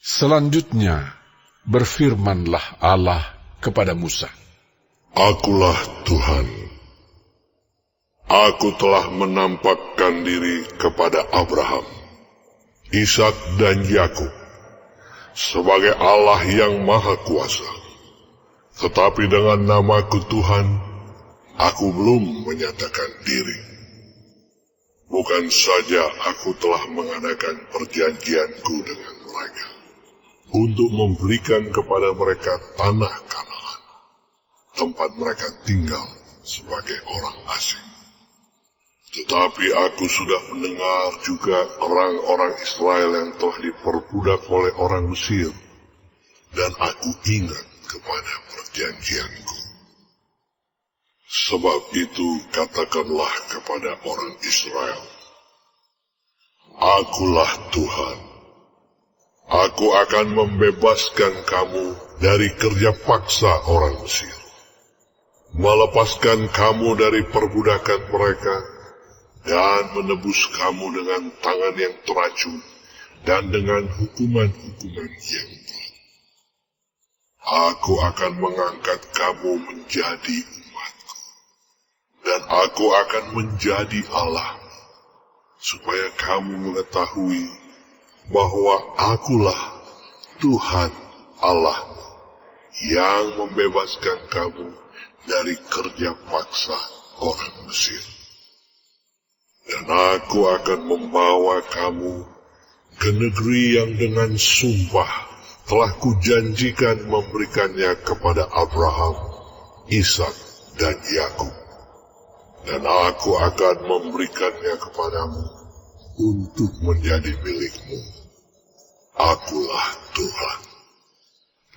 Selanjutnya, berfirmanlah Allah kepada Musa. Akulah Tuhan. Aku telah menampakkan diri kepada Abraham, Ishak dan Yakub sebagai Allah yang Maha Kuasa. Tetapi dengan namaku Tuhan, aku belum menyatakan diri. Bukan saja aku telah mengadakan perjanjianku dengan mereka untuk memberikan kepada mereka tanah Kanaan, tempat mereka tinggal sebagai orang asing. Tetapi aku sudah mendengar juga orang-orang Israel yang telah diperbudak oleh orang Mesir, dan aku ingat kepada perjanjianku. Sebab itu katakanlah kepada orang Israel, Akulah Tuhan. Aku akan membebaskan kamu dari kerja paksa orang Mesir, melepaskan kamu dari perbudakan mereka, dan menebus kamu dengan tangan yang teracun dan dengan hukuman-hukuman yang berat. Aku akan mengangkat kamu menjadi umatku, dan aku akan menjadi Allah, supaya kamu mengetahui bahwa akulah Tuhan Allah yang membebaskan kamu dari kerja paksa orang Mesir. Dan aku akan membawa kamu ke negeri yang dengan sumpah telah kujanjikan memberikannya kepada Abraham, Ishak, dan Yakub. Dan aku akan memberikannya kepadamu untuk menjadi milikmu. Akulah Tuhan.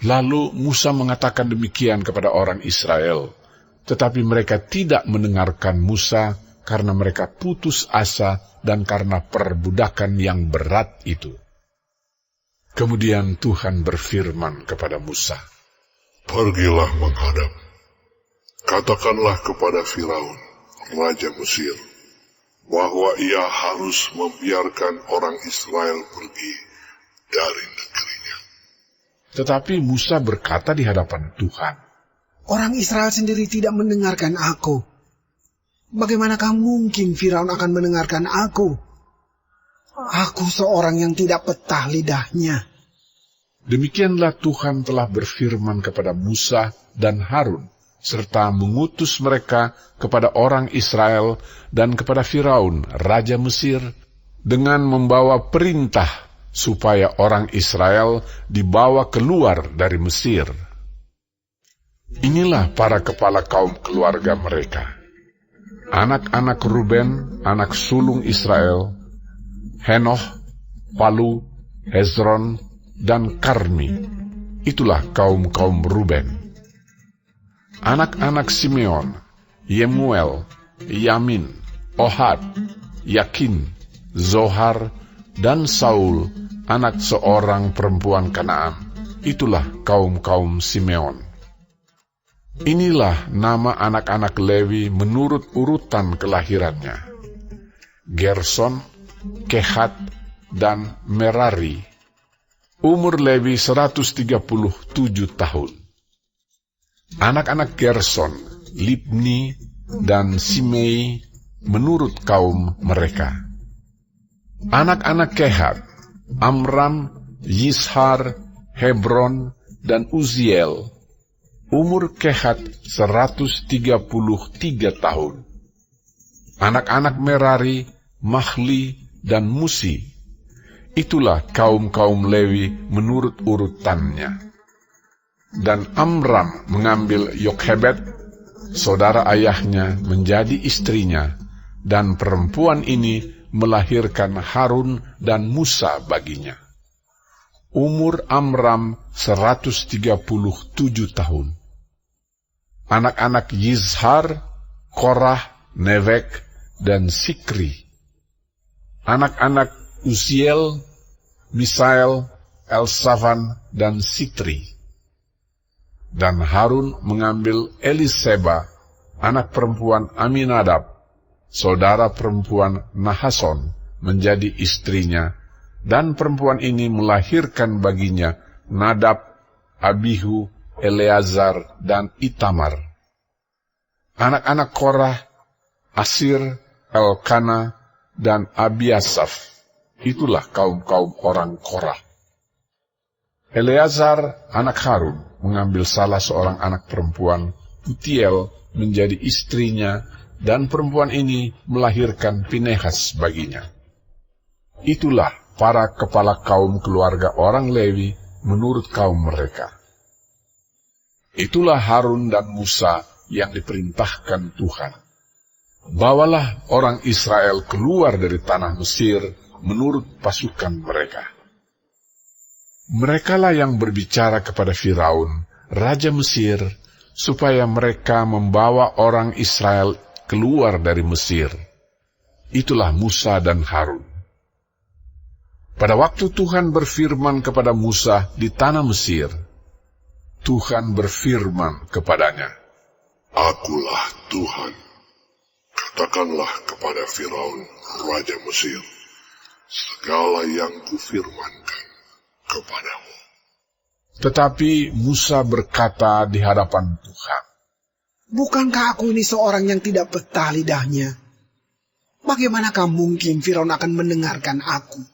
Lalu Musa mengatakan demikian kepada orang Israel, tetapi mereka tidak mendengarkan Musa karena mereka putus asa dan karena perbudakan yang berat itu. Kemudian Tuhan berfirman kepada Musa, Pergilah menghadap. Katakanlah kepada Firaun, Raja Mesir, bahwa ia harus membiarkan orang Israel pergi dari negerinya. Tetapi Musa berkata di hadapan Tuhan, Orang Israel sendiri tidak mendengarkan aku. Bagaimanakah mungkin Firaun akan mendengarkan aku? Aku seorang yang tidak petah lidahnya. Demikianlah Tuhan telah berfirman kepada Musa dan Harun, serta mengutus mereka kepada orang Israel dan kepada Firaun, Raja Mesir, dengan membawa perintah supaya orang Israel dibawa keluar dari Mesir. Inilah para kepala kaum keluarga mereka. Anak-anak Ruben, anak sulung Israel, Henoh, Palu, Hezron, dan Karmi. Itulah kaum-kaum Ruben. Anak-anak Simeon, Yemuel, Yamin, Ohad, Yakin, Zohar, dan Saul, anak seorang perempuan Kanaan. Itulah kaum-kaum Simeon. Inilah nama anak-anak Lewi menurut urutan kelahirannya: Gerson, Kehat, dan Merari. Umur Lewi 137 tahun. Anak-anak Gerson, Libni, dan Simei menurut kaum mereka. Anak-anak Kehat, Amram, Yishar, Hebron, dan Uziel. Umur Kehat 133 tahun. Anak-anak Merari, Mahli, dan Musi. Itulah kaum-kaum Lewi menurut urutannya. Dan Amram mengambil Yokhebed, saudara ayahnya, menjadi istrinya, dan perempuan ini melahirkan Harun dan Musa baginya. Umur Amram 137 tahun. Anak-anak Yizhar, Korah, Nevek, dan Sikri. Anak-anak Uziel, Misael, Elsafan, dan Sitri. Dan Harun mengambil Eliseba, anak perempuan Aminadab, saudara perempuan Nahason, menjadi istrinya, dan perempuan ini melahirkan baginya Nadab, Abihu, Eleazar, dan Itamar. Anak-anak Korah, Asir, Elkana, dan Abiasaf. Itulah kaum-kaum orang Korah. Eleazar, anak Harun, mengambil salah seorang anak perempuan, Putiel, menjadi istrinya, dan perempuan ini melahirkan Pinehas baginya. Itulah para kepala kaum keluarga orang Lewi menurut kaum mereka. Itulah Harun dan Musa yang diperintahkan Tuhan. Bawalah orang Israel keluar dari tanah Mesir menurut pasukan mereka. Merekalah yang berbicara kepada Firaun, raja Mesir, supaya mereka membawa orang Israel keluar dari Mesir. Itulah Musa dan Harun. Pada waktu Tuhan berfirman kepada Musa di tanah Mesir, Tuhan berfirman kepadanya, Akulah Tuhan. Katakanlah kepada Firaun, raja Mesir, segala yang kufirmankan kepadamu. Tetapi Musa berkata di hadapan Tuhan, Bukankah aku ini seorang yang tidak betah lidahnya? Bagaimanakah mungkin Firaun akan mendengarkan aku?